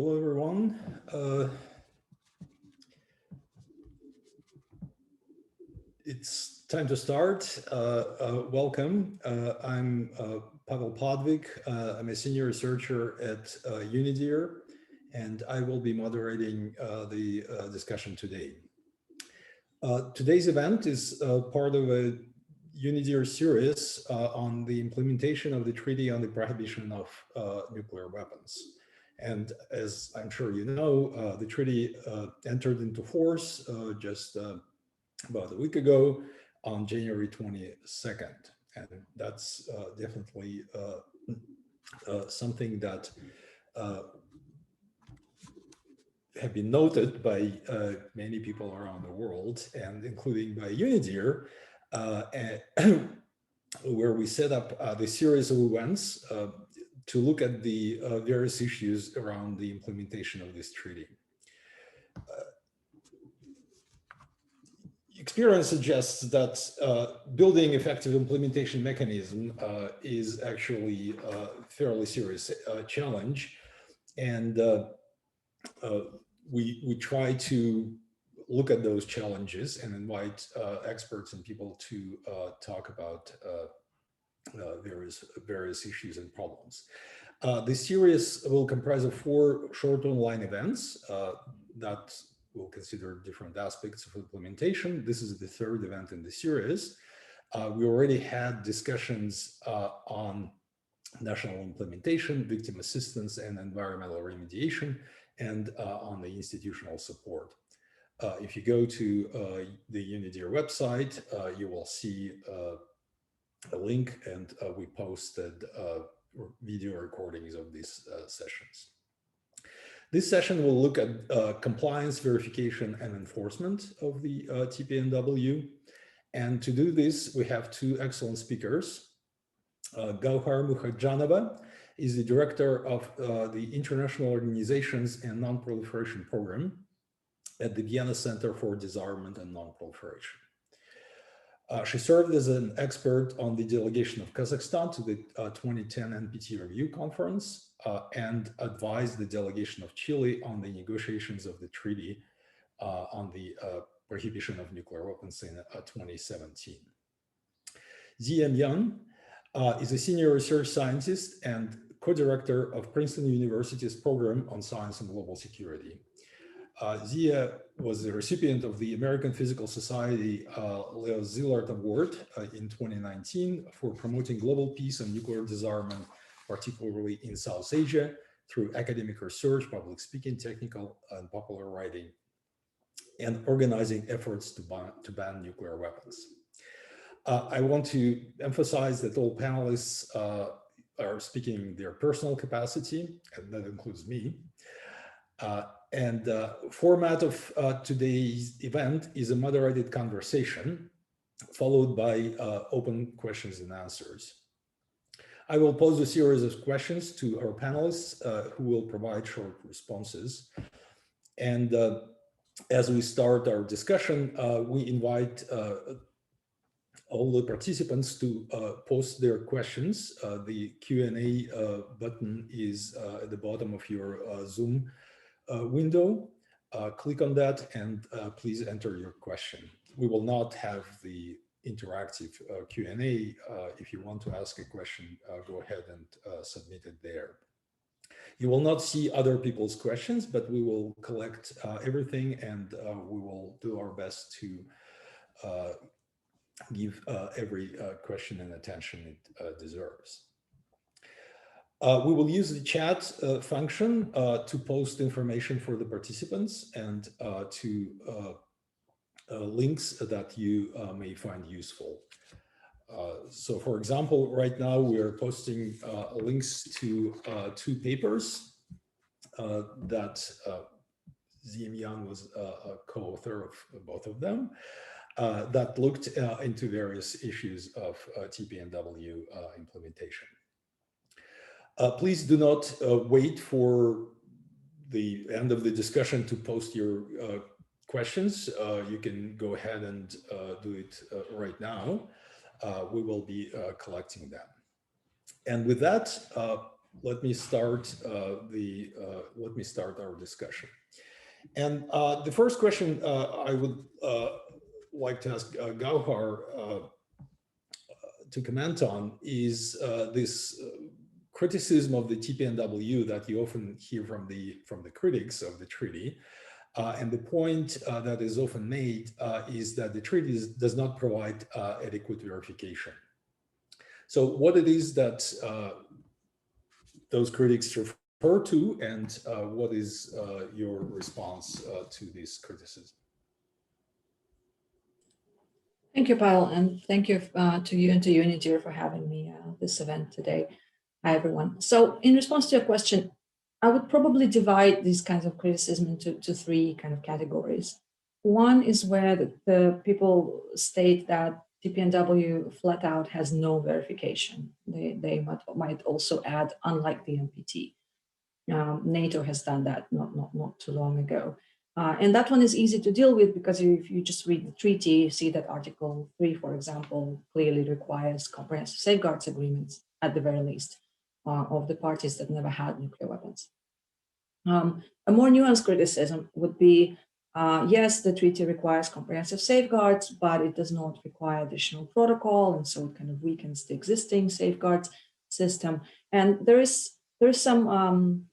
Hello, everyone. It's time to start. Welcome. I'm Pavel Podvig. I'm a senior researcher at UNIDIR, and I will be moderating the discussion today. Today's event is part of a UNIDIR series on the implementation of the Treaty on the Prohibition of Nuclear Weapons. And as I'm sure you know, the treaty entered into force just about a week ago on January 22nd. And that's definitely something that have been noted by many people around the world, and including by UNIDIR, where we set up the series of events to look at the various issues around the implementation of this treaty. Experience suggests that building effective implementation mechanism is actually a fairly serious challenge, and we try to look at those challenges and invite experts and people to talk about various issues and problems. This series will comprise of 4 short online events that will consider different aspects of implementation. This is the 3rd event in the series. We already had discussions on national implementation, victim assistance, and environmental remediation, and on the institutional support. If you go to the UNIDIR website, you will see a link, and we posted video recordings of these sessions. This session will look at compliance, verification, and enforcement of the TPNW. And to do this, we have 2 excellent speakers. Gaukhar Mukhatzhanova is the director of the International Organizations and Non-Proliferation Program at the Vienna Center for Disarmament and Non-Proliferation. She served as an expert on the delegation of Kazakhstan to the 2010 NPT Review Conference and advised the delegation of Chile on the negotiations of the treaty on the prohibition of nuclear weapons in 2017. Zia Mian is a senior research scientist and co-director of Princeton University's program on science and global security. Zia was the recipient of the American Physical Society Leo Szilard Award in 2019 for promoting global peace and nuclear disarmament, particularly in South Asia, through academic research, public speaking, technical and popular writing, and organizing efforts to ban nuclear weapons. I want to emphasize that all panelists are speaking in their personal capacity, and that includes me. And the format of today's event is a moderated conversation, followed by open questions and answers. I will pose a series of questions to our panelists who will provide short responses. And as we start our discussion, we invite all the participants to post their questions. The Q&A button is at the bottom of your Zoom window. Click on that and please enter your question. We will not have the interactive Q&A. If you want to ask a question, go ahead and submit it there. You will not see other people's questions, but we will collect everything, and we will do our best to give every question and attention it deserves. We will use the chat function to post information for the participants and to links that you may find useful. So for example, right now we are posting links to 2 papers that Zia Mian was a co-author of both of them that looked into various issues of TPNW implementation. Please do not wait for the end of the discussion to post your questions. You can go ahead and do it right now. We will be collecting them. And with that, let me start our discussion. And the first question I would like to ask Gaukhar to comment on is this criticism of the TPNW that you often hear from the critics of the treaty. And the point that is often made is that the treaty does not provide adequate verification. So what it is that those critics refer to, and what is your response to this criticism? Thank you, Pavel, and thank you to you and to UNIDIR for having me this event today. Hi, everyone. So in response to your question, I would probably divide these kinds of criticism into three kind of categories. One is where the people state that TPNW flat out has no verification. They might also add, unlike the NPT. NATO has done that not too long ago. And that one is easy to deal with because if you just read the treaty, you see that Article 3, for example, clearly requires comprehensive safeguards agreements, at the very least, of the parties that never had nuclear weapons. A more nuanced criticism would be, yes, the treaty requires comprehensive safeguards, but it does not require additional protocol, and so it kind of weakens the existing safeguards system. And there is some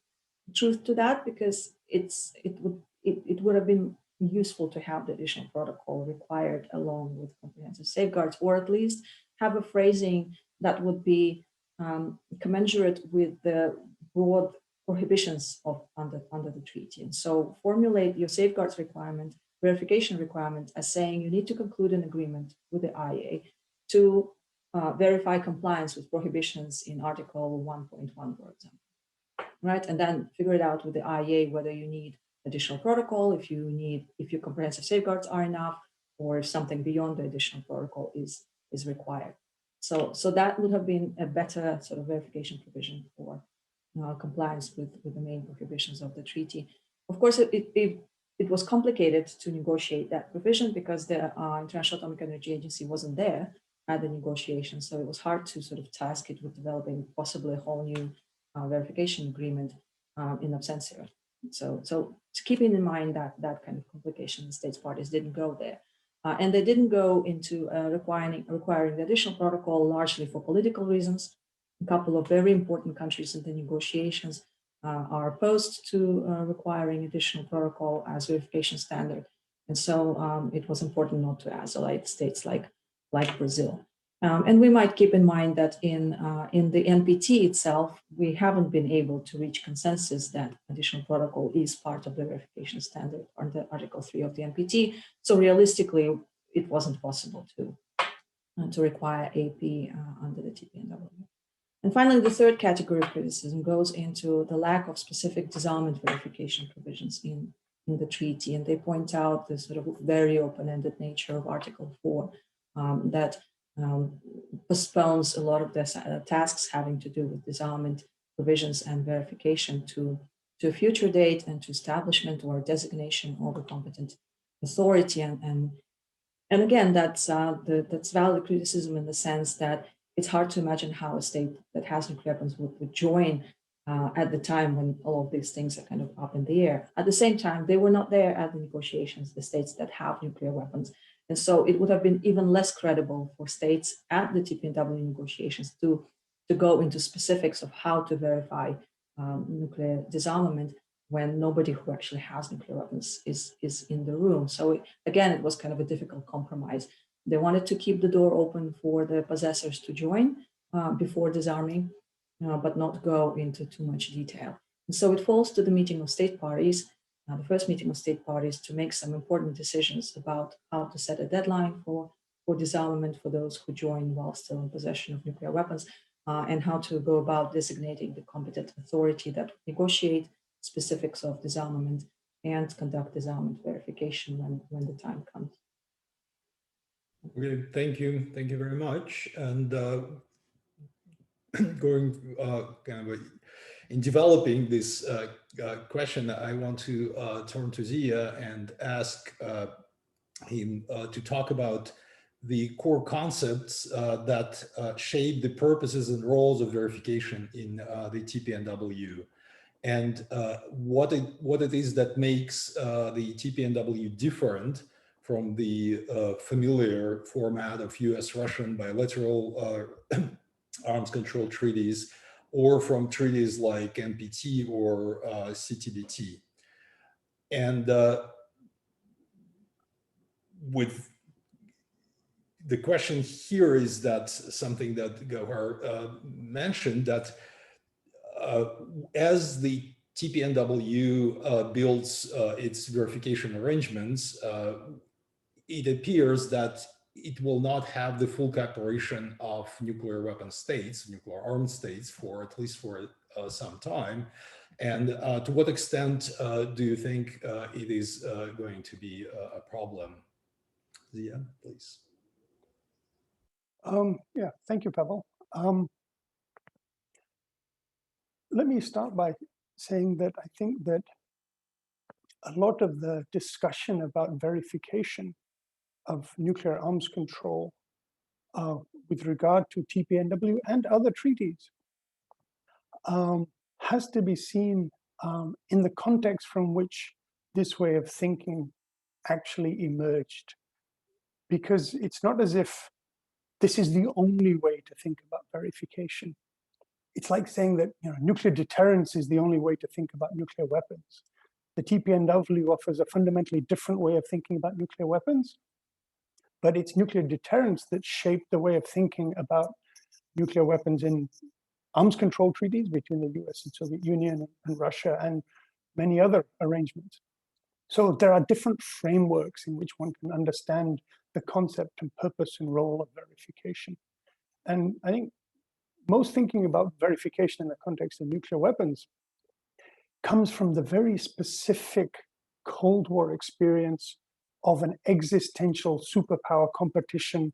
truth to that, because it would have been useful to have the additional protocol required along with comprehensive safeguards, or at least have a phrasing that would be commensurate with the broad prohibitions under the treaty. And so formulate your safeguards requirement, verification requirement, as saying you need to conclude an agreement with the IAEA to verify compliance with prohibitions in Article 1.1, for example. Right, and then figure it out with the IAEA whether you need additional protocol, if your comprehensive safeguards are enough, or if something beyond the additional protocol is required. So that would have been a better sort of verification provision for compliance with the main prohibitions of the treaty. Of course, it was complicated to negotiate that provision because the International Atomic Energy Agency wasn't there at the negotiations, so it was hard to sort of task it with developing possibly a whole new verification agreement in absentia. So keeping in mind that kind of complication, the states parties didn't go there. And they didn't go into requiring the additional protocol largely for political reasons. A couple of very important countries in the negotiations are opposed to requiring additional protocol as verification standard. And so it was important not to isolate states like Brazil. And we might keep in mind that in the NPT itself, we haven't been able to reach consensus that additional protocol is part of the verification standard under Article 3 of the NPT. So realistically, it wasn't possible to require AP under the TPNW. And finally, the third category of criticism goes into the lack of specific disarmament verification provisions in the treaty. And they point out the sort of very open-ended nature of Article 4 that postpones a lot of the tasks having to do with disarmament provisions and verification to a future date and to establishment or designation of a competent authority. And again, that's valid criticism in the sense that it's hard to imagine how a state that has nuclear weapons would join at the time when all of these things are kind of up in the air. At the same time, they were not there at the negotiations, the states that have nuclear weapons. And so it would have been even less credible for states at the TPNW negotiations to go into specifics of how to verify nuclear disarmament when nobody who actually has nuclear weapons is in the room. So again, it was kind of a difficult compromise. They wanted to keep the door open for the possessors to join before disarming, but not go into too much detail. And so it falls to the meeting of state parties, the first meeting of state parties, to make some important decisions about how to set a deadline for disarmament for those who join while still in possession of nuclear weapons, and how to go about designating the competent authority that would negotiate specifics of disarmament and conduct disarmament verification when the time comes. Okay, thank you very much. And going kind of in developing this question, I want to turn to Zia and ask him to talk about the core concepts that shape the purposes and roles of verification in the TPNW, and what it is that makes the TPNW different from the familiar format of US-Russian bilateral arms control treaties, or from treaties like NPT or CTBT. And with the question here is that something that Gaukhar mentioned, that as the TPNW builds its verification arrangements, it appears that it will not have the full cooperation of nuclear weapon states, nuclear armed states, for at least for some time. And to what extent do you think it is going to be a problem? Zia, please. Yeah, thank you, Pavel. Let me start by saying that I think that a lot of the discussion about verification of nuclear arms control with regard to TPNW and other treaties has to be seen in the context from which this way of thinking actually emerged. Because it's not as if this is the only way to think about verification. It's like saying that nuclear deterrence is the only way to think about nuclear weapons. The TPNW offers a fundamentally different way of thinking about nuclear weapons, but it's nuclear deterrence that shaped the way of thinking about nuclear weapons in arms control treaties between the US and Soviet Union and Russia and many other arrangements. So there are different frameworks in which one can understand the concept and purpose and role of verification. And I think most thinking about verification in the context of nuclear weapons comes from the very specific Cold War experience of an existential superpower competition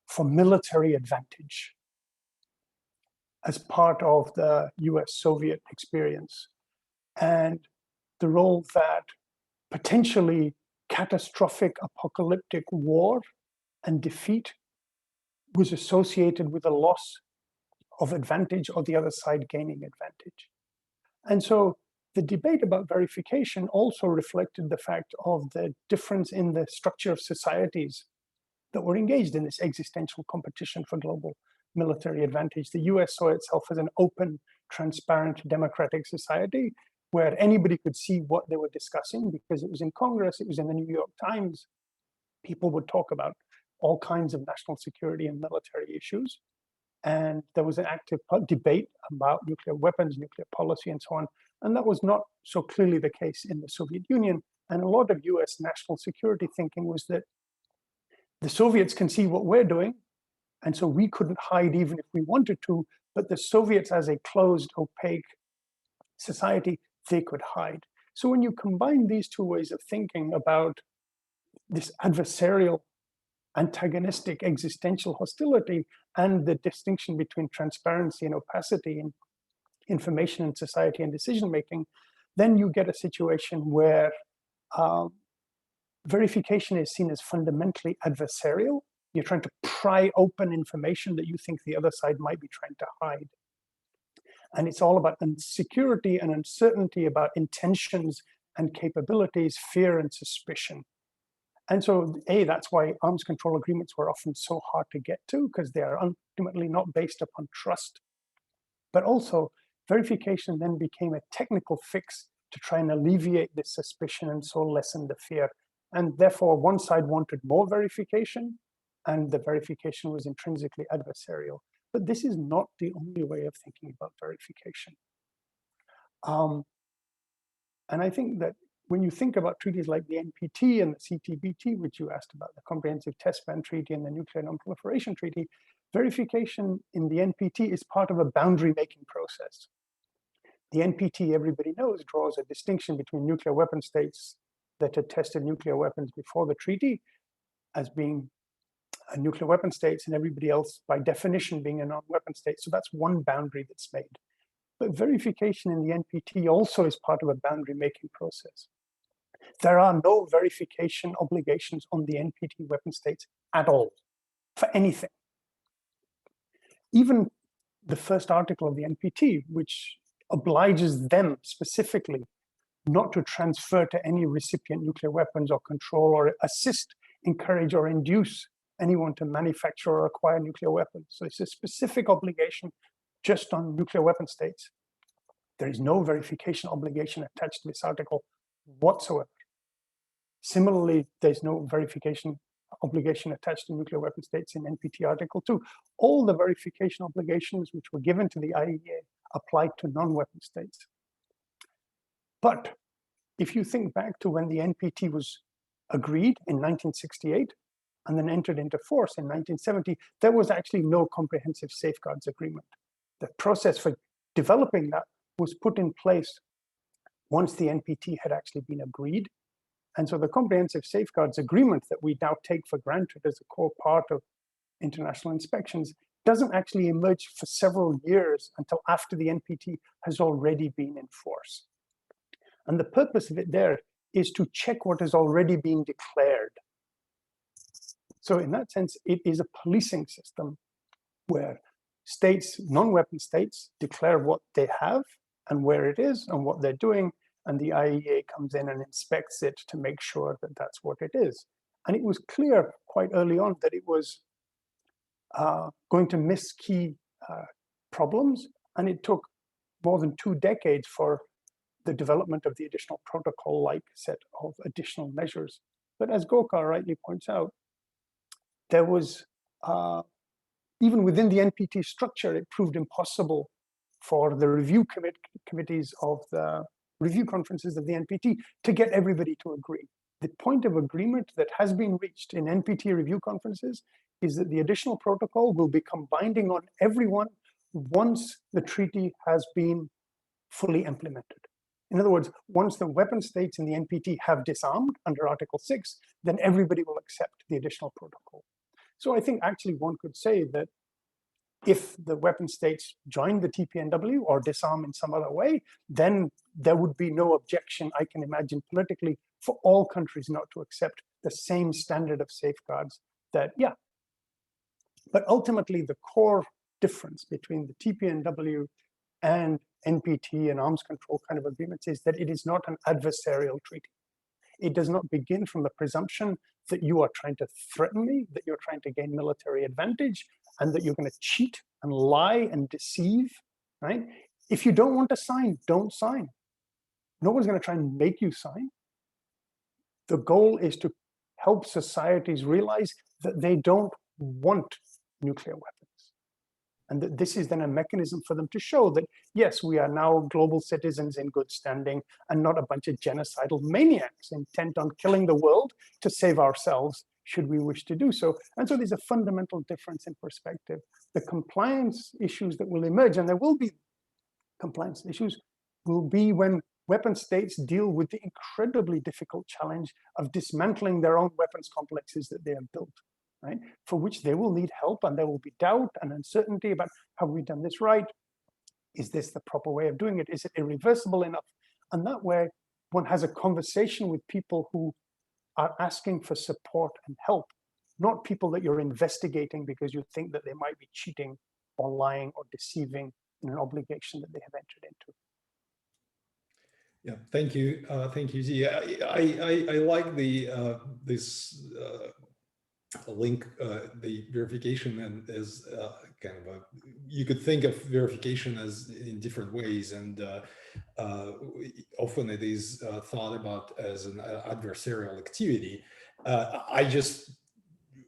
for military advantage as part of the US-Soviet experience, and the role that potentially catastrophic apocalyptic war and defeat was associated with a loss of advantage or the other side gaining advantage. And so the debate about verification also reflected the fact of the difference in the structure of societies that were engaged in this existential competition for global military advantage. The US saw itself as an open, transparent, democratic society where anybody could see what they were discussing because it was in Congress, it was in the New York Times. People would talk about all kinds of national security and military issues. And there was an active debate about nuclear weapons, nuclear policy, and so on. And that was not so clearly the case in the Soviet Union. And a lot of US national security thinking was that the Soviets can see what we're doing, and so we couldn't hide even if we wanted to, but the Soviets as a closed, opaque society, they could hide. So when you combine these two ways of thinking about this adversarial, antagonistic, existential hostility and the distinction between transparency and opacity in information and society and decision-making, then you get a situation where verification is seen as fundamentally adversarial. You're trying to pry open information that you think the other side might be trying to hide. And it's all about insecurity and uncertainty about intentions and capabilities, fear and suspicion. And so, that's why arms control agreements were often so hard to get to, because they are ultimately not based upon trust. But also, verification then became a technical fix to try and alleviate this suspicion and so lessen the fear. And therefore, one side wanted more verification, and the verification was intrinsically adversarial. But this is not the only way of thinking about verification. And I think that when you think about treaties like the NPT and the CTBT, which you asked about, the Comprehensive Test Ban Treaty and the Nuclear Non-Proliferation Treaty, verification in the NPT is part of a boundary-making process. The NPT, everybody knows, draws a distinction between nuclear weapon states that had tested nuclear weapons before the treaty as being nuclear weapon states, and everybody else, by definition, being a non-weapon state. So that's one boundary that's made. But verification in the NPT also is part of a boundary-making process. There are no verification obligations on the NPT weapon states at all. for anything. Even the first article of the NPT, which obliges them specifically not to transfer to any recipient nuclear weapons or control or assist, encourage or induce anyone to manufacture or acquire nuclear weapons. So it's a specific obligation just on nuclear weapon states. There is no verification obligation attached to this article whatsoever. Similarly, there's no verification obligation attached to nuclear weapon states in NPT Article 2. All the verification obligations which were given to the IAEA applied to non-weapon states. But if you think back to when the NPT was agreed in 1968 and then entered into force in 1970, there was actually no comprehensive safeguards agreement. The process for developing that was put in place once the NPT had actually been agreed. And so the comprehensive safeguards agreement that we now take for granted as a core part of international inspections doesn't actually emerge for several years until after the NPT has already been in force. And the purpose of it there is to check what has already been declared. So in that sense, it is a policing system where states, non-weapon states, declare what they have and where it is and what they're doing, and the IAEA comes in and inspects it to make sure that that's what it is. And it was clear quite early on that it was going to miss key problems, and it took more than 2 decades for the development of the additional protocol-like set of additional measures. But as Gaukhar rightly points out, there was, even within the NPT structure, it proved impossible for the review committees of the review conferences of the NPT to get everybody to agree. The point of agreement that has been reached in NPT review conferences is that the additional protocol will become binding on everyone once the treaty has been fully implemented. In other words, once the weapon states in the NPT have disarmed under Article 6, then everybody will accept the additional protocol. So I think actually one could say that if the weapon states join the TPNW or disarm in some other way, then there would be no objection, I can imagine politically, for all countries not to accept the same standard of safeguards that, yeah. But ultimately, the core difference between the TPNW and NPT and arms control kind of agreements is that it is not an adversarial treaty. It does not begin from the presumption that you are trying to threaten me, that you're trying to gain military advantage, and that you're going to cheat and lie and deceive, right? If you don't want to sign, don't sign. No one's going to try and make you sign. The goal is to help societies realize that they don't want nuclear weapons. And that this is then a mechanism for them to show that, yes, we are now global citizens in good standing and not a bunch of genocidal maniacs intent on killing the world to save ourselves, should we wish to do so. And so there's a fundamental difference in perspective. The compliance issues that will emerge, and there will be compliance issues, will be when weapon states deal with the incredibly difficult challenge of dismantling their own weapons complexes that they have built, right? For which they will need help, and there will be doubt and uncertainty about, have we done this right? Is this the proper way of doing it? Is it irreversible enough? And that way, one has a conversation with people who are asking for support and help, not people that you're investigating because you think that they might be cheating or lying or deceiving in an obligation that they have entered into. Yeah, thank you, Zia. I like this link, the verification, and as kind of you could think of verification as in different ways, and often it is thought about as an adversarial activity. I just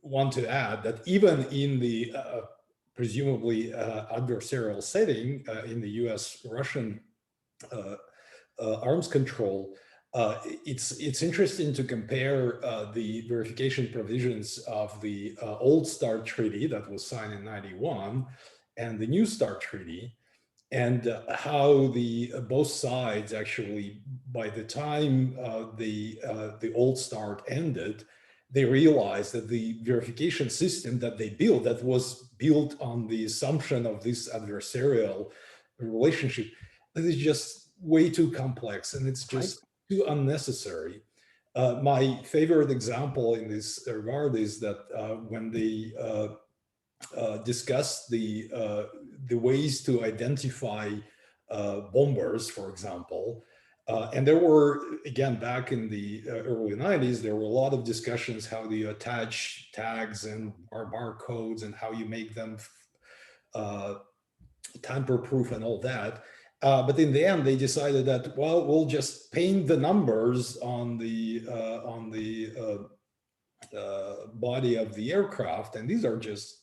want to add that even in the presumably adversarial setting in the US-Russian arms control, it's interesting to compare the verification provisions of the Old START Treaty that was signed in '91 and the New START Treaty, and how both sides actually, by the time the Old START ended, they realized that the verification system that they built, that was built on the assumption of this adversarial relationship, that is just way too complex, and it's just too unnecessary. My favorite example in this regard is that when the discussed the ways to identify bombers, for example. And there were, again, back in the early 90s, there were a lot of discussions how do you attach tags and barcodes and how you make them tamper-proof and all that. But in the end, they decided that, well, we'll just paint the numbers on the body of the aircraft, and these are just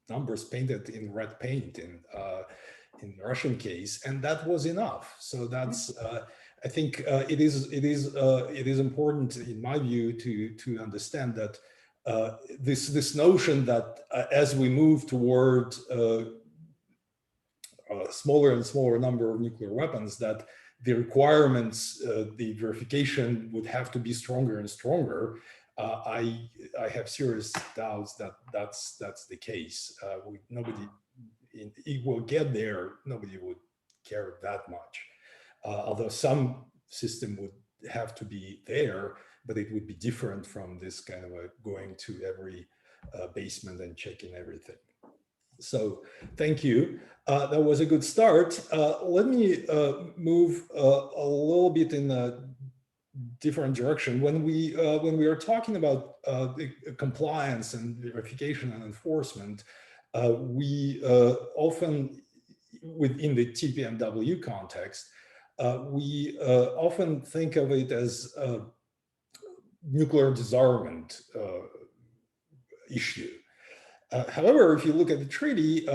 numbers painted in red paint in the Russian case, and that was enough. So that's I think it is important, in my view, to understand that this notion that as we move toward a smaller and smaller number of nuclear weapons, that the requirements, the verification would have to be stronger and stronger. I have serious doubts that that's the case. Nobody, it will get there. Nobody would care that much. Although some system would have to be there, but it would be different from this kind of going to every basement and checking everything. So thank you. That was a good start. Let me move a little bit in a different direction. When we are talking about compliance and verification and enforcement, we often, within the TPNW context, we often think of it as a nuclear disarmament issue. However, if you look at the treaty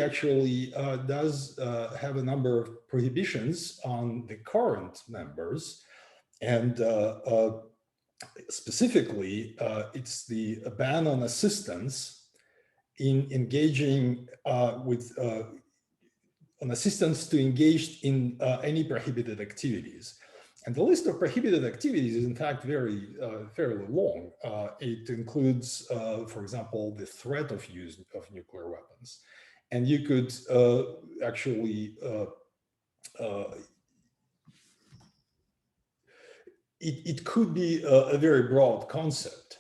actually does have a number of prohibitions on the current members, and specifically, it's the ban on assistance in engaging on assistance to engage in any prohibited activities. And the list of prohibited activities is in fact fairly long. It includes, for example, the threat of use of nuclear weapons. And you could actually, it could be a very broad concept.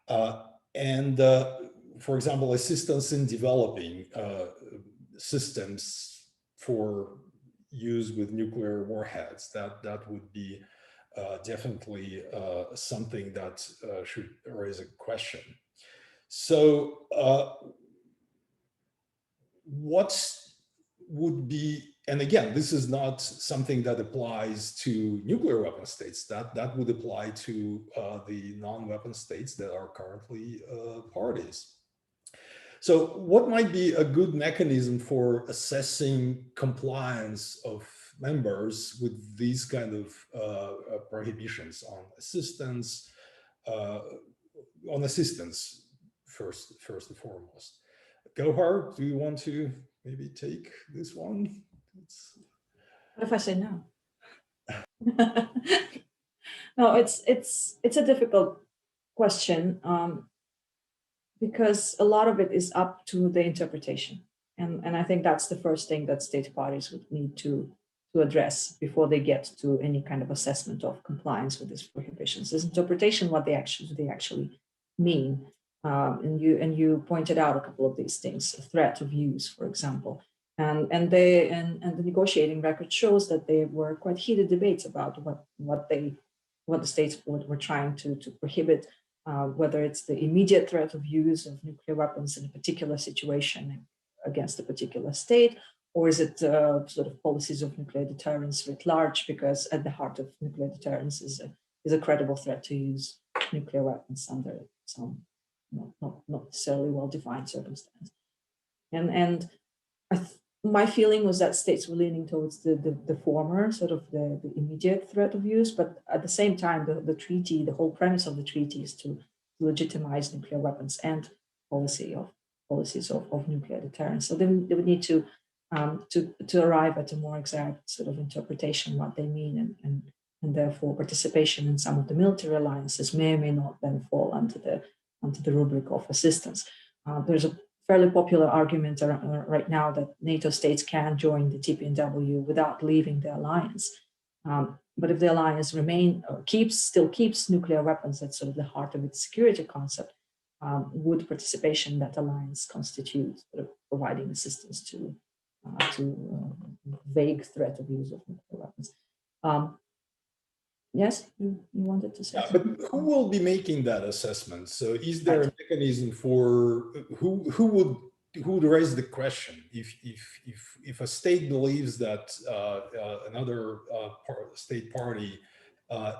For example, assistance in developing systems for use with nuclear warheads, that would be definitely something that should raise a question. So what would be, and again, this is not something that applies to nuclear weapon states, that would apply to the non-weapon states that are currently parties. So what might be a good mechanism for assessing compliance of members with these kind of prohibitions on assistance, first and foremost? Gaukhar, do you want to maybe take this one? What if I say no? No, it's a difficult question. Because a lot of it is up to the interpretation. And I think that's the first thing that state parties would need to address before they get to any kind of assessment of compliance with these prohibitions. Is interpretation what they actually mean. And you pointed out a couple of these things, a threat of use, for example. And the negotiating record shows that there were quite heated debates about what the states were trying to prohibit. Whether it's the immediate threat of use of nuclear weapons in a particular situation against a particular state, or is it sort of policies of nuclear deterrence writ large, because at the heart of nuclear deterrence is a credible threat to use nuclear weapons under some not necessarily well-defined circumstance. And my feeling was that states were leaning towards the former, sort of the immediate threat of use, but at the same time, the treaty, the whole premise of the treaty is to legitimize nuclear weapons and policies of nuclear deterrence. So then they would need to arrive at a more exact sort of interpretation of what they mean, and therefore participation in some of the military alliances may or may not then fall under the rubric of assistance. There's a fairly popular argument right now that NATO states can join the TPNW without leaving the alliance. But if the alliance still keeps nuclear weapons at sort of the heart of its security concept, would participation in that alliance constitute sort of providing assistance to vague threat of use of nuclear weapons? Yes, you wanted to say Yeah, something? but who will be making that assessment? So is there a mechanism for who would raise the question if a state believes that another state party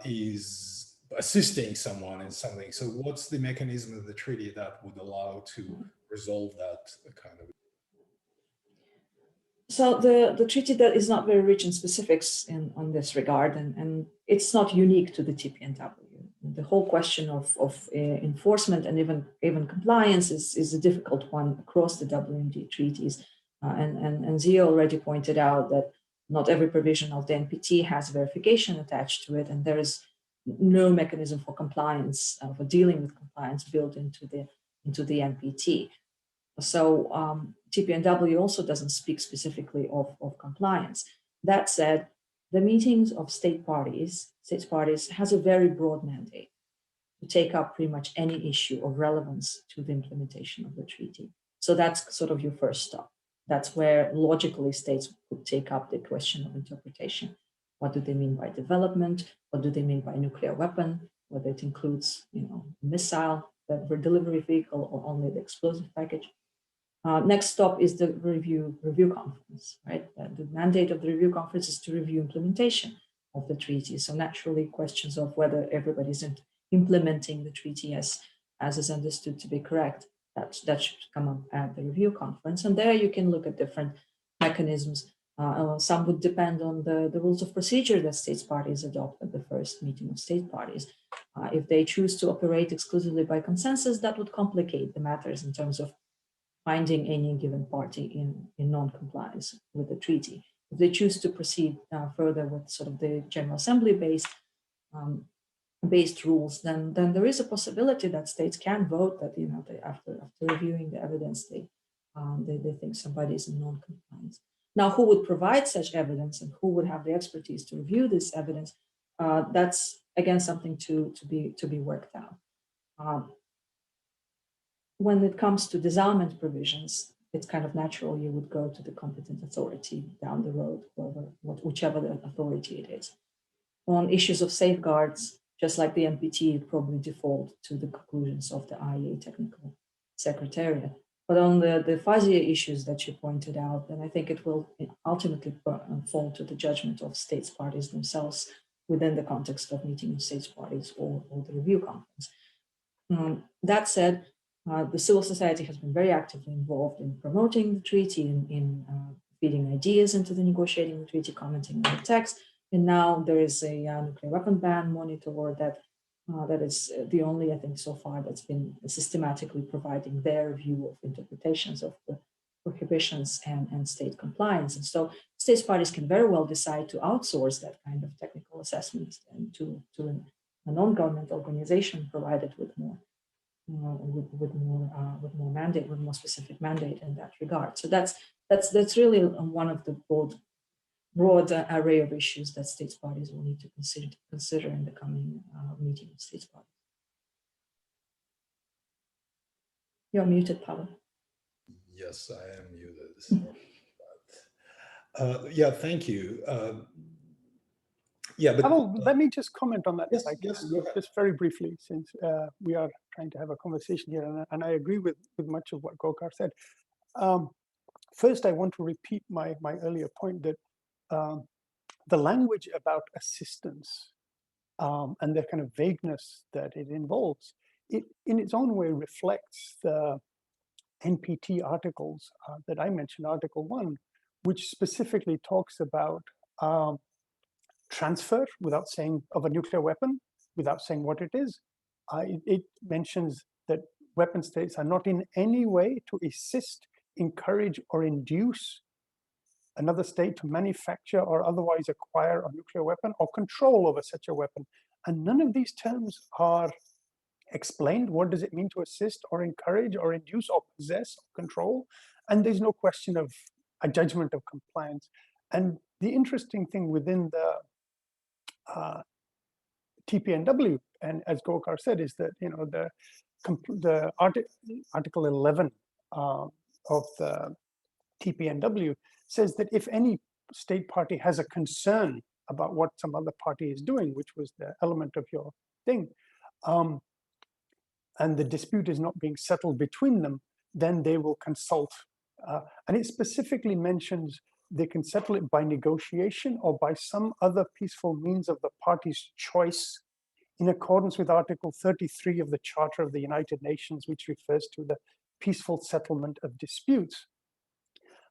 is assisting someone in something? So what's the mechanism of the treaty that would allow to resolve that kind of? So the treaty that is not very rich in specifics on this regard, and it's not unique to the TPNW. The whole question of enforcement and even compliance is a difficult one across the WMD treaties. And Zia already pointed out that not every provision of the NPT has verification attached to it, and there is no mechanism for compliance, for dealing with compliance built into the NPT. So TPNW also doesn't speak specifically of compliance. That said, the meetings of states parties has a very broad mandate to take up pretty much any issue of relevance to the implementation of the treaty. So that's sort of your first stop. That's where logically states would take up the question of interpretation. What do they mean by development? What do they mean by nuclear weapon? Whether it includes, missile, the delivery vehicle, or only the explosive package. Next stop is the review conference, right? The mandate of the review conference is to review implementation of the treaty. So naturally, questions of whether everybody's implementing the treaty as is understood to be correct, that should come up at the review conference. And there you can look at different mechanisms. Some would depend on the rules of procedure that states parties adopt at the first meeting of state parties. If they choose to operate exclusively by consensus, that would complicate the matters in terms of finding any given party in non-compliance with the treaty. If they choose to proceed further with sort of the General Assembly based rules, then there is a possibility that states can vote that after reviewing the evidence they think somebody is in non-compliance. Now, who would provide such evidence and who would have the expertise to review this evidence? That's again something to be worked out. When it comes to disarmament provisions, it's kind of natural you would go to the competent authority down the road, whichever the authority it is. On issues of safeguards, just like the NPT, you'd probably default to the conclusions of the IAEA Technical Secretariat. But on the fuzzier issues that you pointed out, then I think it will ultimately fall to the judgment of states parties themselves within the context of meeting of states parties or the review conference. That said, the civil society has been very actively involved in promoting the treaty, in feeding ideas into the negotiating the treaty, commenting on the text. And now there is a nuclear weapon ban monitor that is the only, I think, so far that's been systematically providing their view of interpretations of the prohibitions and state compliance. And so states parties can very well decide to outsource that kind of technical assessment and to a non-government organization provided with more mandate, with more specific mandate in that regard. So that's really one of the broad array of issues that states parties will need to consider in the coming meeting of states parties. You're muted, Pavel. Yes, I am muted. Yeah, thank you. Yeah, but let me just comment on that. Yes, yes, go ahead. Just very briefly, since we are trying to have a conversation here, and I agree with much of what Gaukhar said. First, I want to repeat my earlier point that the language about assistance and the kind of vagueness that it involves, it in its own way reflects the NPT articles that I mentioned, Article 1, which specifically talks about transfer without saying of a nuclear weapon, without saying what it is. It mentions that weapon states are not in any way to assist, encourage, or induce another state to manufacture or otherwise acquire a nuclear weapon or control over such a weapon. And none of these terms are explained. What does it mean to assist or encourage or induce or possess or control? And there's no question of a judgment of compliance. And the interesting thing within the TPNW, and as Gaukhar said, is that Article 11 of the TPNW says that if any state party has a concern about what some other party is doing, which was the element of your thing, and the dispute is not being settled between them, then they will consult. And it specifically mentions they can settle it by negotiation or by some other peaceful means of the party's choice, in accordance with Article 33 of the Charter of the United Nations, which refers to the peaceful settlement of disputes.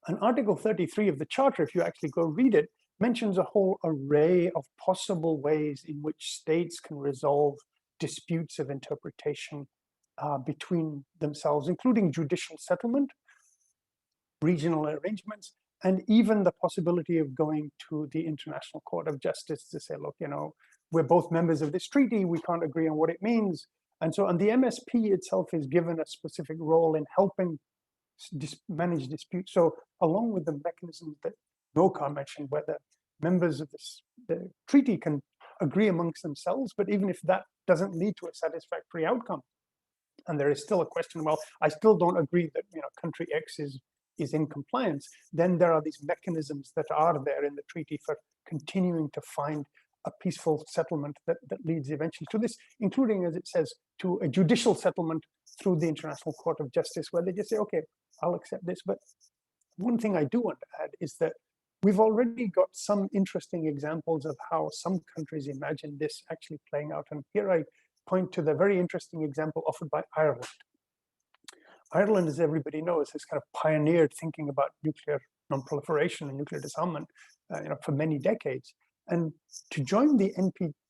And Article 33 of the Charter, if you actually go read it, mentions a whole array of possible ways in which states can resolve disputes of interpretation between themselves, including judicial settlement, regional arrangements, and even the possibility of going to the International Court of Justice to say, look, you know, we're both members of this treaty, we can't agree on what it means. And so, and the MSP itself is given a specific role in helping manage disputes. So along with the mechanisms that Gaukhar mentioned, where the members of the treaty can agree amongst themselves, but even if that doesn't lead to a satisfactory outcome, and there is still a question, well, I still don't agree that, you know, country X is in compliance, then there are these mechanisms that are there in the treaty for continuing to find a peaceful settlement that leads eventually to this, including, as it says, to a judicial settlement through the International Court of Justice, where they just say, okay, I'll accept this. But one thing I do want to add is that we've already got some interesting examples of how some countries imagine this actually playing out. And here I point to the very interesting example offered by Ireland. Ireland, as everybody knows, has kind of pioneered thinking about nuclear non-proliferation and nuclear disarmament for many decades. And to join the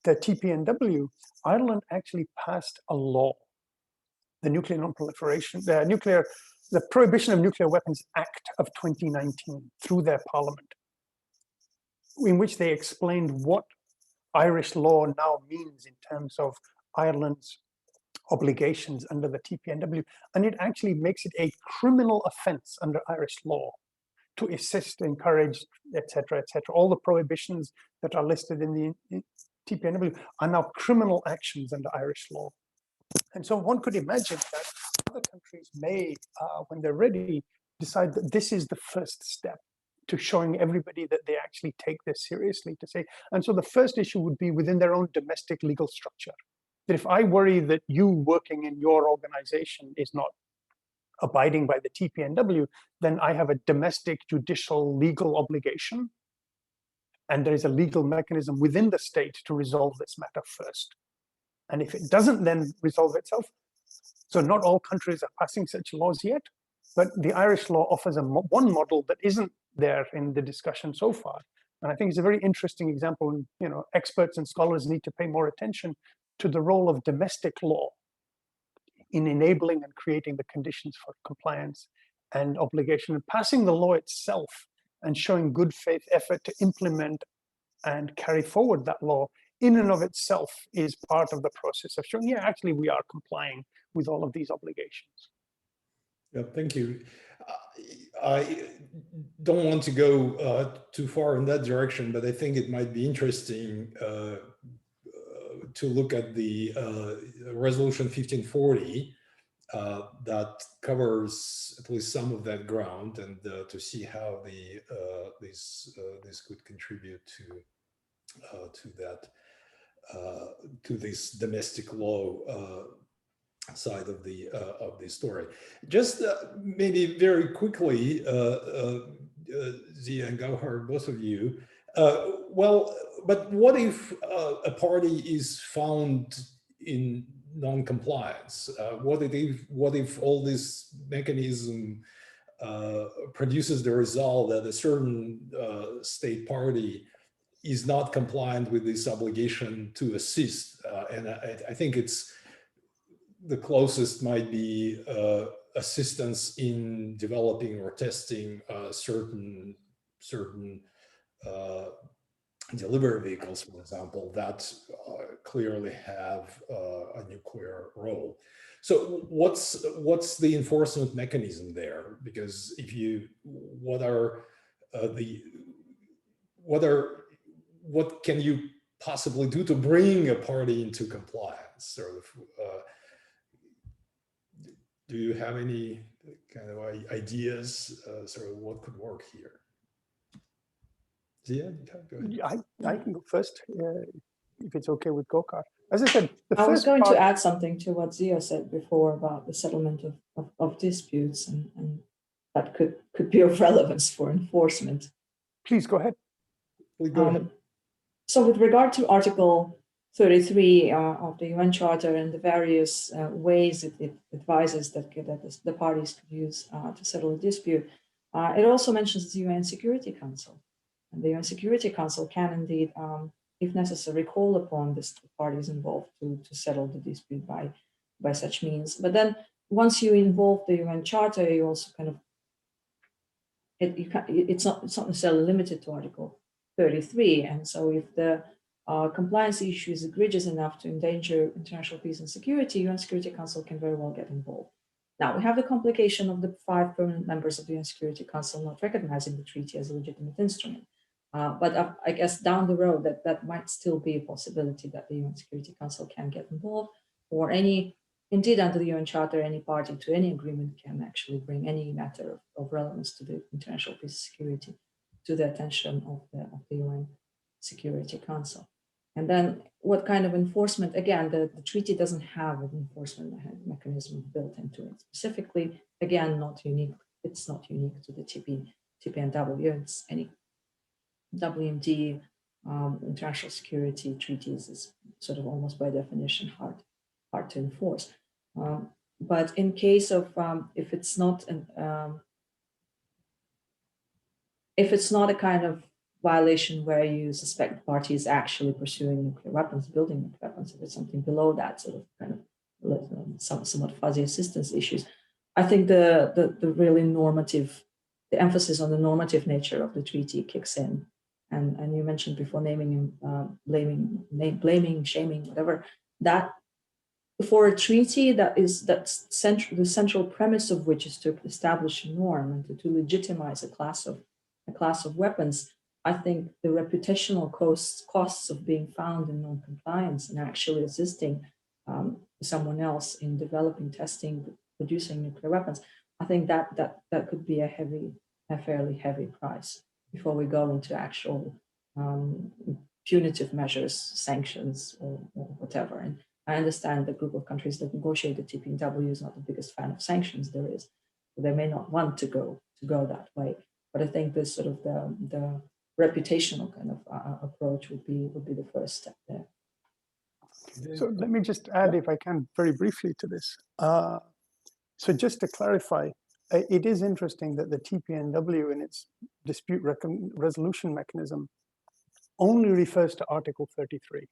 TPNW, Ireland actually passed a law, the Nuclear Non-Proliferation, the Prohibition of Nuclear Weapons Act of 2019 through their parliament, in which they explained what Irish law now means in terms of Ireland's obligations under the TPNW. And it actually makes it a criminal offense under Irish law to assist, encourage, etc., etc. All the prohibitions that are listed in the TPNW are now criminal actions under Irish law. And so one could imagine that other countries may, when they're ready, decide that this is the first step to showing everybody that they actually take this seriously, to say. And so the first issue would be within their own domestic legal structure. That if I worry that you working in your organization is not abiding by the TPNW, then I have a domestic judicial legal obligation. And there is a legal mechanism within the state to resolve this matter first. And if it doesn't then resolve itself, so not all countries are passing such laws yet, but the Irish law offers one model that isn't there in the discussion so far. And I think it's a very interesting example. And, you know, experts and scholars need to pay more attention to the role of domestic law in enabling and creating the conditions for compliance and obligation, and passing the law itself and showing good faith effort to implement and carry forward that law in and of itself is part of the process of showing, yeah, actually we are complying with all of these obligations. Yeah, thank you. I don't want to go too far in that direction, but I think it might be interesting to look at the resolution 1540 that covers at least some of that ground, and to see how this could contribute to that to this domestic law side of the story. Just maybe very quickly, Zia and Gaukhar, both of you. Well, but what if a party is found in non-compliance? What if all this mechanism produces the result that a certain state party is not compliant with this obligation to assist? And I think it's the closest might be assistance in developing or testing certain delivery vehicles, for example, that clearly have a nuclear role. So what's the enforcement mechanism there? Because if you, what can you possibly do to bring a party into compliance? Sort of, do you have any kind of ideas, sort of what could work here? Zia, go ahead. I can go first, if it's okay with Gaukhar. As I said, I was going to add something to what Zia said before about the settlement of disputes, and that could be of relevance for enforcement. Please go ahead. Go ahead. So with regard to Article 33 of the UN Charter and the various ways it advises that the parties could use to settle a dispute, it also mentions the UN Security Council. And the UN Security Council can indeed, if necessary, call upon the parties involved to settle the dispute by such means. But then once you involve the UN Charter, you also kind of, it's not necessarily limited to Article 33. And so if the compliance issue is egregious enough to endanger international peace and security, UN Security Council can very well get involved. Now, we have the complication of the 5 permanent members of the UN Security Council not recognizing the treaty as a legitimate instrument. But I guess down the road that might still be a possibility that the UN Security Council can get involved, or indeed under the UN Charter, any party to any agreement can actually bring any matter of relevance to the international peace and security to the attention of the UN Security Council. And then what kind of enforcement? Again, the treaty doesn't have an enforcement mechanism built into it specifically. Again, not unique. It's not unique to the TPNW. It's any WMD, international security treaties is sort of almost by definition hard to enforce. But in case of if it's not a kind of violation where you suspect the party is actually pursuing nuclear weapons, building nuclear weapons, if it's something below that, sort of kind of somewhat fuzzy assistance issues, I think the really normative, the emphasis on the normative nature of the treaty kicks in. And you mentioned before naming and blaming, shaming, whatever, that for a treaty the central premise of which is to establish a norm and to legitimize a class of weapons, I think the reputational costs of being found in non-compliance and actually assisting someone else in developing, testing, producing nuclear weapons, I think that could be a fairly heavy price before we go into actual punitive measures, sanctions, or whatever. And I understand the group of countries that negotiate the TPNW is not the biggest fan of sanctions there is. They may not want to go that way. But I think this sort of the reputational kind of approach would be the first step there. So let me just add, if I can, very briefly to this. So just to clarify, it is interesting that the TPNW in its dispute resolution mechanism only refers to Article 33,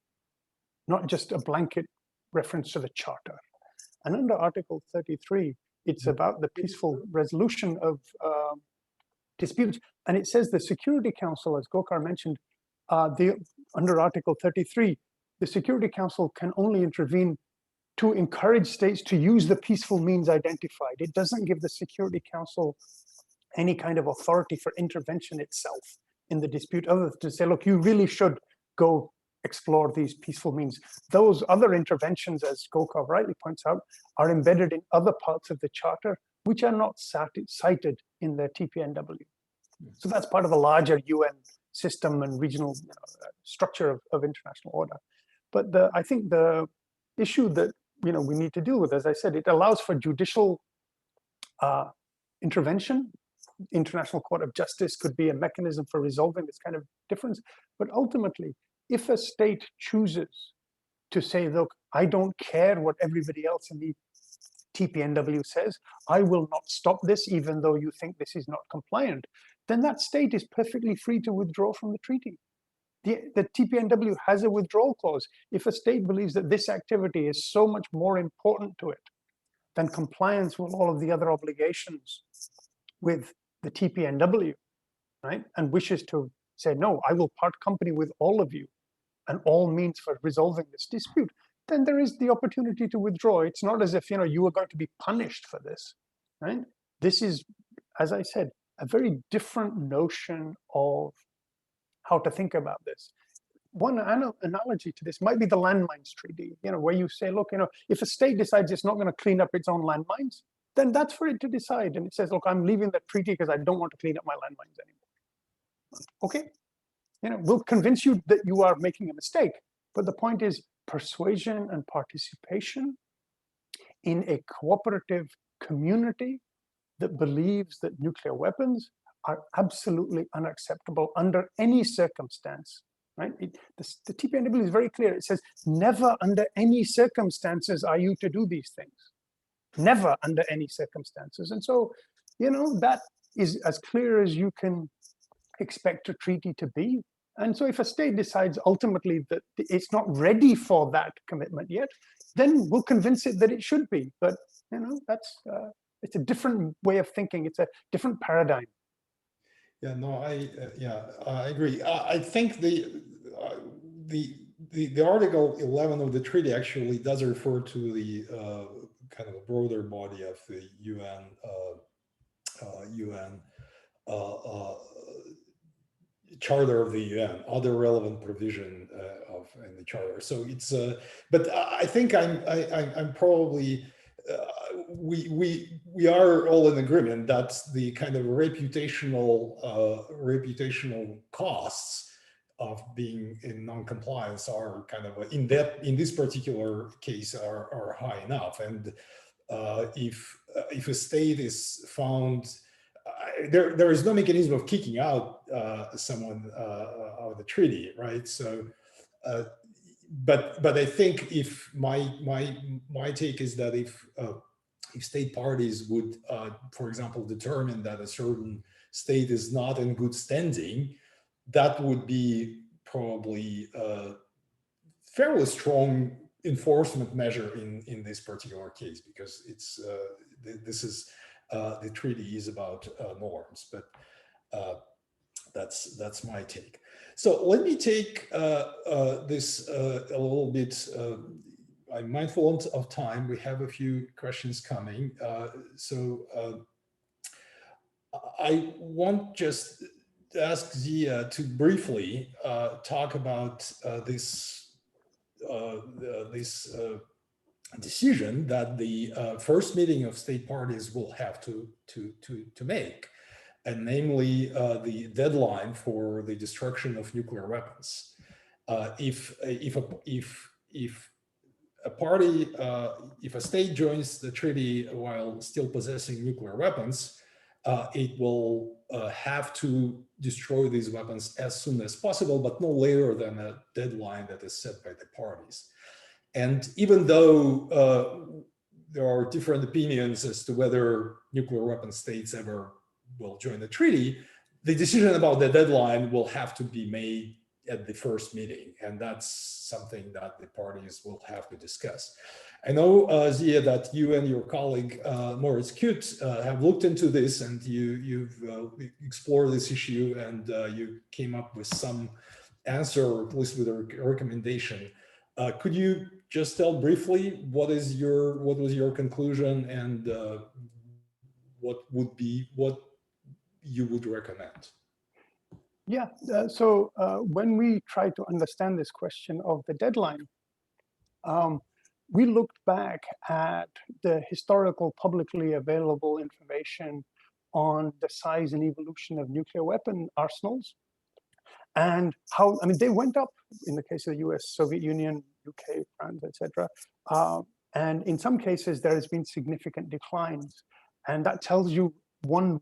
not just a blanket reference to the Charter. And under Article 33, it's about the peaceful resolution of disputes. And it says the Security Council, as Gaukhar mentioned, under Article 33, the Security Council can only intervene to encourage states to use the peaceful means identified. It doesn't give the Security Council any kind of authority for intervention itself in the dispute, other than to say, look, you really should go explore these peaceful means. Those other interventions, as Gaukhar rightly points out, are embedded in other parts of the Charter, which are not cited in the TPNW. So that's part of a larger UN system and regional structure of international order. But I think the issue that we need to deal with, as I said, it allows for judicial intervention. International Court of Justice could be a mechanism for resolving this kind of difference. But ultimately, if a state chooses to say, look, I don't care what everybody else in the TPNW says, I will not stop this even though you think this is not compliant, then that state is perfectly free to withdraw from the treaty. The TPNW has a withdrawal clause. If a state believes that this activity is so much more important to it than compliance with all of the other obligations with the TPNW, right, and wishes to say, no, I will part company with all of you and all means for resolving this dispute, then there is the opportunity to withdraw. It's not as if you are going to be punished for this, right? This is, as I said, a very different notion of how to think about this. One analogy to this might be the landmines treaty, where you say, look, if a state decides it's not going to clean up its own landmines, then that's for it to decide. And it says, look, I'm leaving that treaty because I don't want to clean up my landmines anymore. Okay, we'll convince you that you are making a mistake. But the point is persuasion and participation in a cooperative community that believes that nuclear weapons are absolutely unacceptable under any circumstance, right? The TPNW is very clear. It says, never under any circumstances are you to do these things. Never under any circumstances. And so, that is as clear as you can expect a treaty to be. And so if a state decides ultimately that it's not ready for that commitment yet, then we'll convince it that it should be. But, that's it's a different way of thinking. It's a different paradigm. Yeah, no, I agree. I think the Article 11 of the treaty actually does refer to the kind of a broader body of the UN Charter of the UN, other relevant provision in the charter. So it's, but I think I'm probably. We are all in agreement that the kind of reputational costs of being in non-compliance are kind of in this particular case are high enough. And if a state is found, there is no mechanism of kicking out someone out of the treaty, right? So. But I think if my take is that if state parties would, for example, determine that a certain state is not in good standing, that would be probably a fairly strong enforcement measure in this particular case, because it's the treaty is about norms, but that's my take. So let me take this a little bit. I'm mindful of time. We have a few questions coming. So I want just to ask Zia to briefly talk about this decision that the first meeting of state parties will have to make, and namely the deadline for the destruction of nuclear weapons. If a party, if a state joins the treaty while still possessing nuclear weapons, it will have to destroy these weapons as soon as possible, but no later than a deadline that is set by the parties. And even though there are different opinions as to whether nuclear weapon states ever will join the treaty, the decision about the deadline will have to be made at the first meeting, and that's something that the parties will have to discuss. I know, Zia, that you and your colleague Moritz Kut have looked into this, and you've explored this issue, and you came up with some answer, or at least with a recommendation. Could you just tell briefly what was your conclusion, and what you would recommend? Yeah, so when we try to understand this question of the deadline, we looked back at the historical publicly available information on the size and evolution of nuclear weapon arsenals, and how, they went up in the case of the US, Soviet Union, UK, France, etc. And in some cases, there has been significant declines. And that tells you one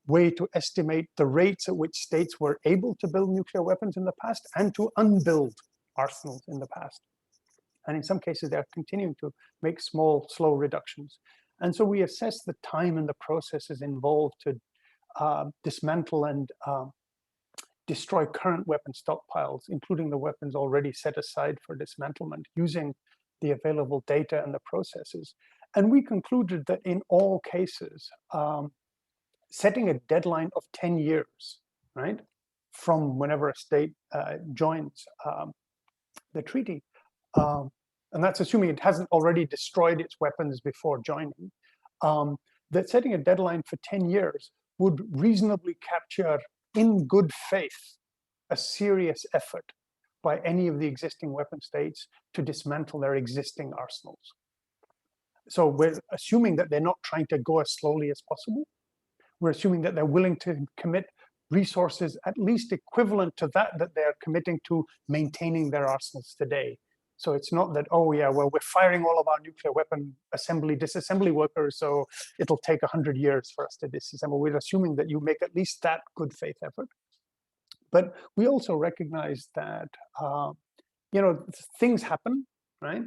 way to estimate the rates at which states were able to build nuclear weapons in the past and to unbuild arsenals in the past. And in some cases, they're continuing to make small, slow reductions. And so we assess the time and the processes involved to dismantle and destroy current weapon stockpiles, including the weapons already set aside for dismantlement, using the available data and the processes. And we concluded that in all cases, setting a deadline of 10 years, right, from whenever a state joins the treaty, and that's assuming it hasn't already destroyed its weapons before joining, that setting a deadline for 10 years would reasonably capture, in good faith, a serious effort by any of the existing weapon states to dismantle their existing arsenals. so we're assuming that they're not trying to go as slowly as possible. We're assuming that they're willing to commit resources at least equivalent to that they're committing to maintaining their arsenals today. So it's not that, oh yeah, well, we're firing all of our nuclear weapon disassembly workers, so it'll take 100 years for us to disassemble. We're assuming that you make at least that good faith effort. But we also recognize that, you know, things happen, right?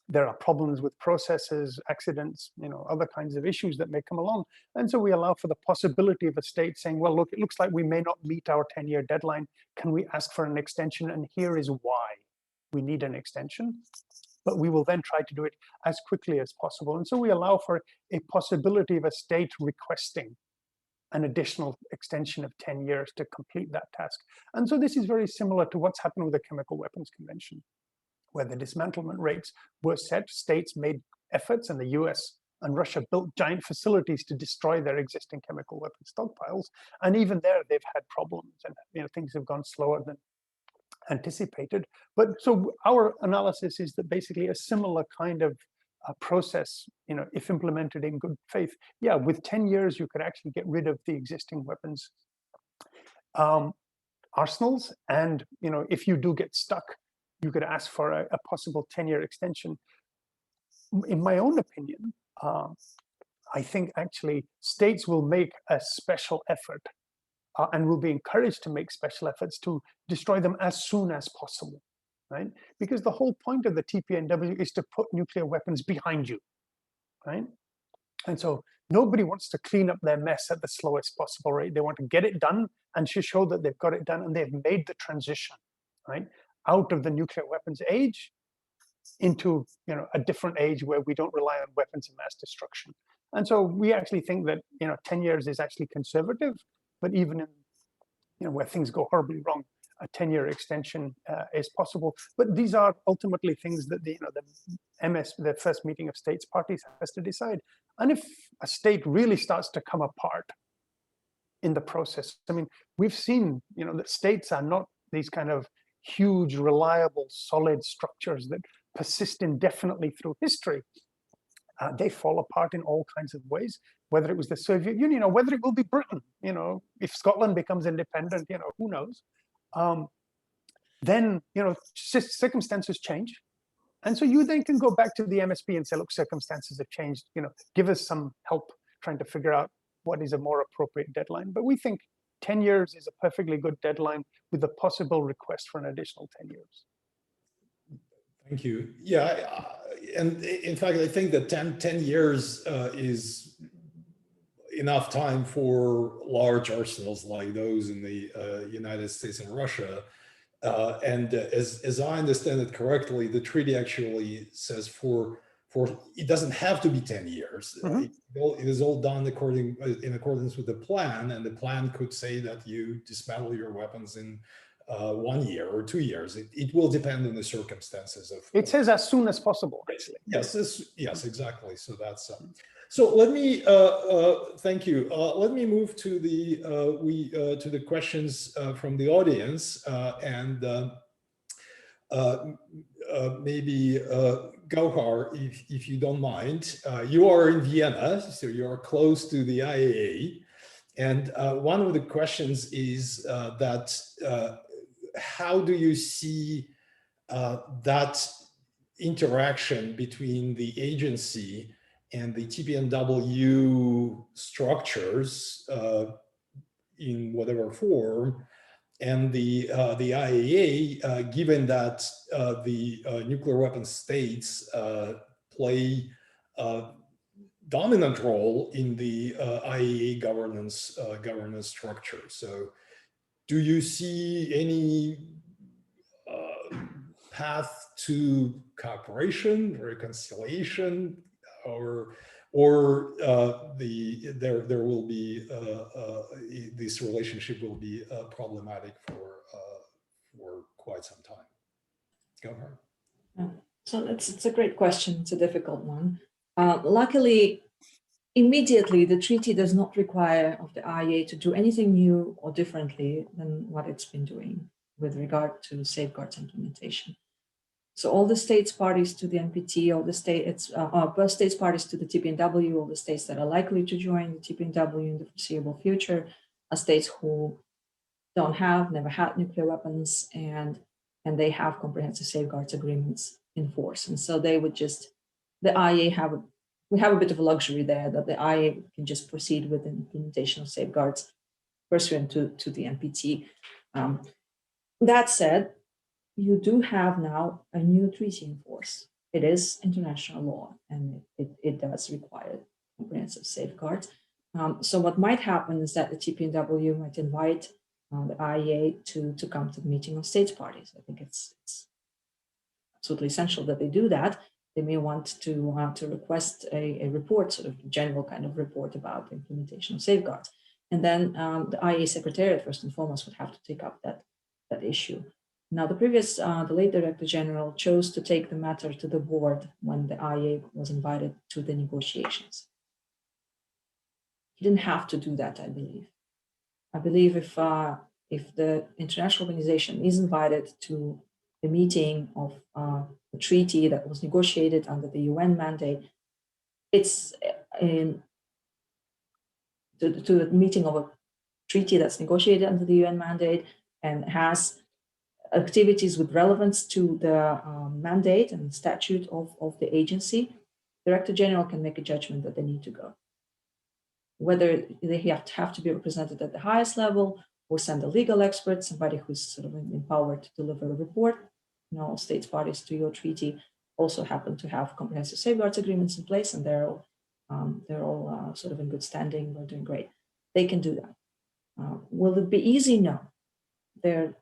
There are problems with processes, accidents, you know, other kinds of issues that may come along. And so we allow for the possibility of a state saying, well, look, it looks like we may not meet our 10-year deadline. Can we ask for an extension? And here is why we need an extension. But we will then try to do it as quickly as possible. And so we allow for a possibility of a state requesting an additional extension of 10 years to complete that task. And so this is very similar to what's happened with the Chemical Weapons Convention, where the dismantlement rates were set. States made efforts, and the US and Russia built giant facilities to destroy their existing chemical weapon stockpiles. And even there, they've had problems, and you know, things have gone slower than anticipated. But so our analysis is that basically a similar kind of process, you know, if implemented in good faith, yeah, with 10 years, you could actually get rid of the existing weapons arsenals. And, you know, if you do get stuck, you could ask for a possible 10-year extension. In my own opinion, I think actually states will make a special effort and will be encouraged to make special efforts to destroy them as soon as possible, right? Because the whole point of the TPNW is to put nuclear weapons behind you, right? And so nobody wants to clean up their mess at the slowest possible rate. They want to get it done and to show that they've got it done and they've made the transition, right? Out of the nuclear weapons age into, you know, a different age where we don't rely on weapons of mass destruction. And so we actually think that, you know, 10 years is actually conservative, but even in, you know, where things go horribly wrong, a 10-year extension is possible. But these are ultimately things that the, you know, the first meeting of states parties has to decide. And if a state really starts to come apart in the process, I mean, we've seen, you know, that states are not these kind of huge, reliable, solid structures that persist indefinitely through history. They fall apart in all kinds of ways, whether it was the Soviet Union or whether it will be Britain. You know, if Scotland becomes independent, you know, who knows? Then, you know, circumstances change. And so you then can go back to the MSP and say, look, circumstances have changed, you know, give us some help trying to figure out what is a more appropriate deadline. But we think 10 years is a perfectly good deadline with a possible request for an additional 10 years. Thank you. Yeah, and in fact, I think that 10 years is enough time for large arsenals like those in the United States and Russia. And as I understand it correctly, the treaty actually says for it doesn't have to be 10 years. Mm-hmm. It is all done in accordance with the plan, and the plan could say that you dismantle your weapons in 1 year or 2 years. It will depend on the circumstances of. It says as soon as possible. Actually. Yes, exactly. So that's. So let me thank you. Let me move to the questions from the audience and maybe Gaukhar, if you don't mind. You are in Vienna, so you are close to the IAA, and one of the questions is that how do you see that interaction between the agency and the TPNW structures in whatever form, and the IAEA, given that the nuclear weapon states play a dominant role in the IAEA governance structure. So, do you see any path to cooperation, reconciliation, or there will be this relationship will be problematic for quite some time? Gaukhar. So it's a great question. It's a difficult one. Luckily, immediately the treaty does not require of the IAEA to do anything new or differently than what it's been doing with regard to safeguards implementation. So all the states parties to the NPT, all the both states parties to the TPNW, all the states that are likely to join the TPNW in the foreseeable future are states who never had nuclear weapons, and they have comprehensive safeguards agreements in force. And so they would just, the IAEA we have a bit of a luxury there that the IAEA can just proceed with the implementation of safeguards pursuant to the NPT. That said, you do have now a new treaty in force. It is international law, and it does require comprehensive safeguards. So what might happen is that the TPNW might invite the IAEA to come to the meeting of states parties. I think it's absolutely essential that they do that. They may want to request a report, sort of general kind of report about the implementation of safeguards. And then the IAEA Secretariat, first and foremost, would have to take up that issue. Now, the late Director General chose to take the matter to the board when the IAEA was invited to the negotiations. He didn't have to do that, I believe. I believe if the international organization is invited to the meeting of the treaty that was negotiated under the UN mandate, it's to the meeting of a treaty that's negotiated under the UN mandate and has activities with relevance to the mandate and statute of the agency, Director General can make a judgment that they need to go. Whether they have to be represented at the highest level or send a legal expert, somebody who's sort of empowered to deliver a report. You know, states parties to your treaty also happen to have comprehensive safeguards agreements in place, and they're all sort of in good standing. We're doing great. They can do that. Will it be easy? No. It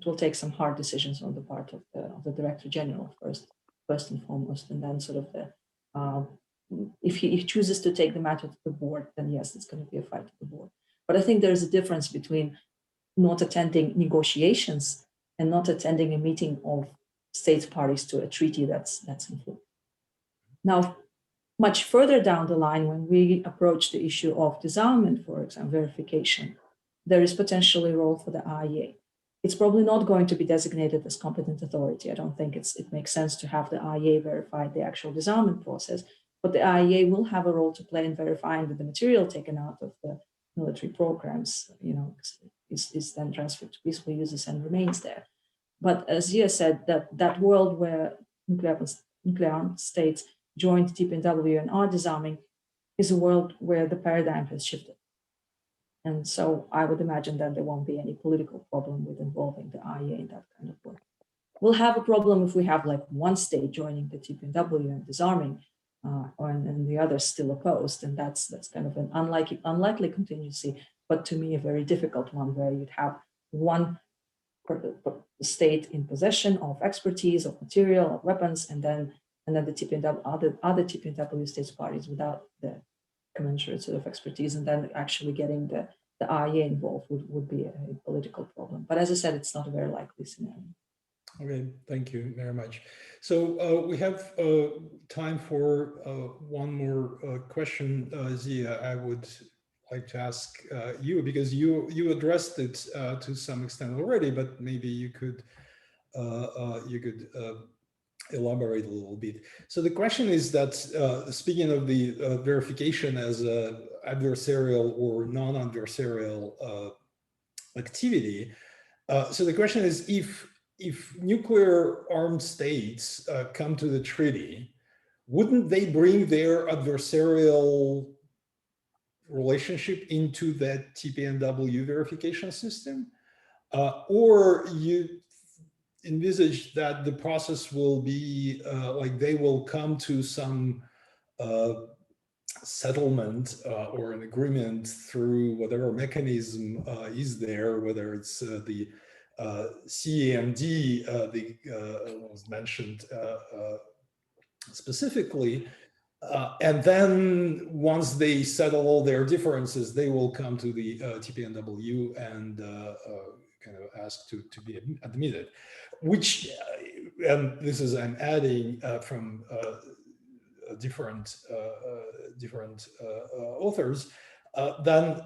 will take some hard decisions on the part of the Director General first and foremost, and then sort of if he chooses to take the matter to the board, then yes, it's going to be a fight at the board. But I think there's a difference between not attending negotiations and not attending a meeting of states parties to a treaty that's in force. Now, much further down the line, when we approach the issue of disarmament, for example, verification, there is potentially a role for the IAEA. It's probably not going to be designated as competent authority. I don't think it makes sense to have the IAEA verify the actual disarmament process, but the IAEA will have a role to play in verifying that the material taken out of the military programs, is then transferred to peaceful users and remains there. But as Zia said, that world where nuclear armed states join the TPNW and are disarming is a world where the paradigm has shifted. And so I would imagine that there won't be any political problem with involving the IAEA in that kind of work. We'll have a problem if we have like one state joining the TPNW and disarming, and the others still opposed, and that's kind of an unlikely contingency, but to me a very difficult one, where you'd have one state in possession of expertise, of material, of weapons, and then the TPNW, other TPNW states parties without the commensurate sort of expertise, and then actually getting the IAEA involved would be a political problem. But as I said, it's not a very likely scenario. Okay, thank you very much. So we have time for one more question. Zia, I would like to ask you, because you addressed it to some extent already, but maybe you could elaborate a little bit. So the question is that, speaking of the verification as an adversarial or non-adversarial activity, so the question is, if nuclear armed states come to the treaty, wouldn't they bring their adversarial relationship into that TPNW verification system? Or you envisage that the process will be like they will come to some settlement or an agreement through whatever mechanism is there, whether it's the CAMD was mentioned specifically, and then once they settle all their differences, they will come to the TPNW and kind of ask to be admitted, which, and this is, I'm adding from different authors, then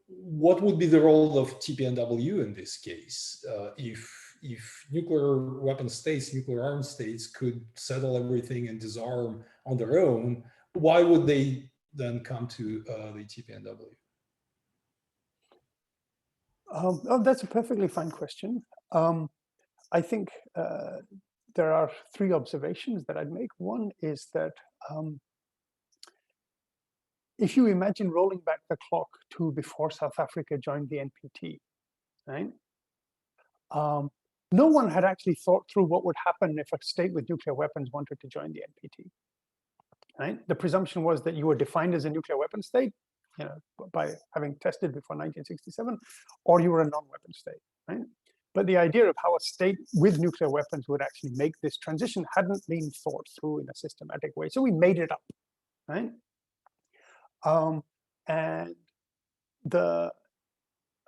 what would be the role of TPNW in this case? If if nuclear weapon states, nuclear armed states could settle everything and disarm on their own, why would they then come to the TPNW? Oh, that's a perfectly fine question. I think there are three observations that I'd make. One is that if you imagine rolling back the clock to before South Africa joined the NPT, right? No one had actually thought through what would happen if a state with nuclear weapons wanted to join the NPT, right? The presumption was that you were defined as a nuclear weapon state, by having tested before 1967, or you were a non-weapon state, right? But the idea of how a state with nuclear weapons would actually make this transition hadn't been thought through in a systematic way. So we made it up, right? And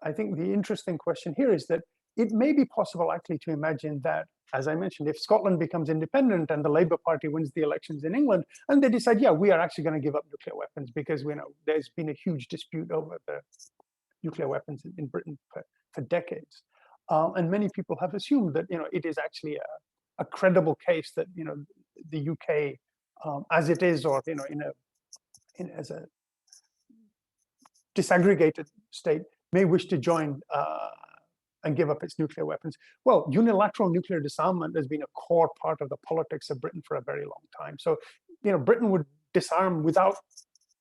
I think the interesting question here is that it may be possible actually to imagine that, as I mentioned, if Scotland becomes independent and the Labour Party wins the elections in England, and they decide, yeah, we are actually going to give up nuclear weapons because we know there's been a huge dispute over the nuclear weapons in Britain for decades. And many people have assumed that it is actually a credible case that the UK, as it is, or as a disaggregated state, may wish to join and give up its nuclear weapons. Well, unilateral nuclear disarmament has been a core part of the politics of Britain for a very long time. So, Britain would disarm without,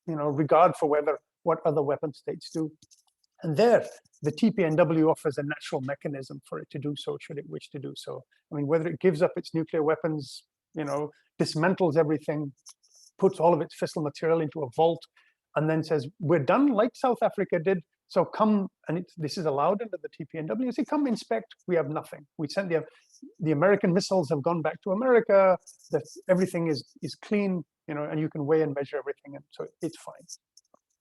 regard for what other weapon states do. And there, the TPNW offers a natural mechanism for it to do so, should it wish to do so. I mean, whether it gives up its nuclear weapons, dismantles everything, puts all of its fissile material into a vault, and then says, we're done, like South Africa did. So come, and this is allowed under the TPNW, say, come inspect, we have nothing. We sent the American missiles have gone back to America, that everything is clean, and you can weigh and measure everything, and so it's fine.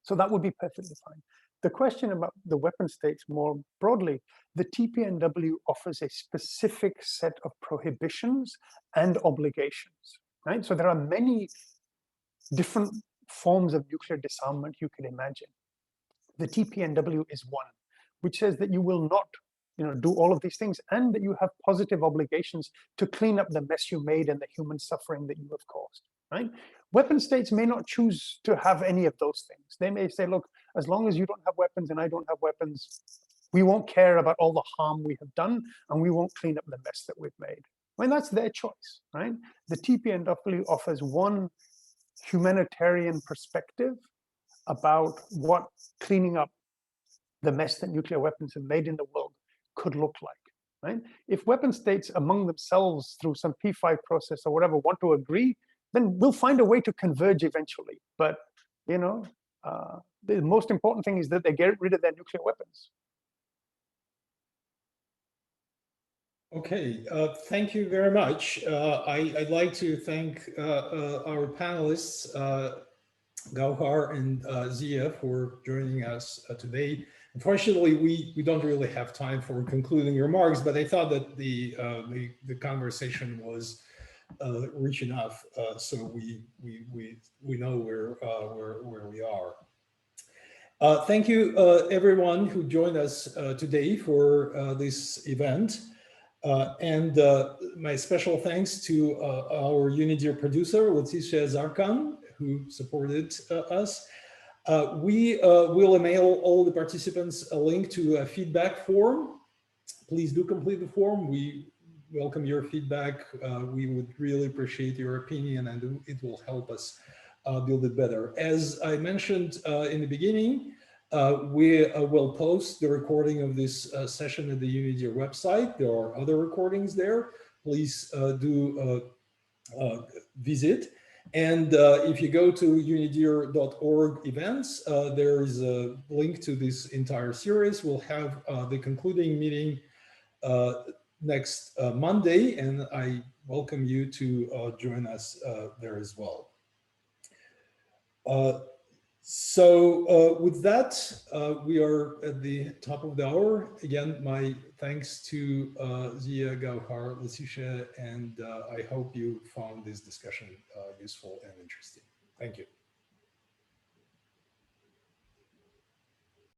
So that would be perfectly fine. The question about the weapon states more broadly, the TPNW offers a specific set of prohibitions and obligations, right? So there are many different forms of nuclear disarmament you can imagine. The TPNW is one, which says that you will not do all of these things, and that you have positive obligations to clean up the mess you made and the human suffering that you have caused, right? Weapon states may not choose to have any of those things. They may say, look, as long as you don't have weapons and I don't have weapons, we won't care about all the harm we have done, and we won't clean up the mess that we've made. I mean, that's their choice, right? The TPNW offers one humanitarian perspective about what cleaning up the mess that nuclear weapons have made in the world could look like, right? If weapon states among themselves through some P5 process or whatever want to agree, then we'll find a way to converge eventually. But, the most important thing is that they get rid of their nuclear weapons. Okay, thank you very much. I'd like to thank our panelists, Gaukhar and Zia, for joining us today. Unfortunately, we don't really have time for concluding remarks, but I thought that the conversation was rich enough, so we know where we are. Thank you, everyone who joined us today for this event. And my special thanks to our UNIDIR producer, Leticia Zarkan, who supported us. We will email all the participants a link to a feedback form. Please do complete the form. We welcome your feedback. We would really appreciate your opinion, and it will help us build it better. As I mentioned in the beginning, we will post the recording of this session at the UNIDIR website. There are other recordings there. Please do visit. And if you go to unidir.org events, there is a link to this entire series. We'll have the concluding meeting next Monday, and I welcome you to join us there as well. So with that, we are at the top of the hour. Again, my thanks to Zia, Gaukhar, Leticia, and I hope you found this discussion useful and interesting. Thank you.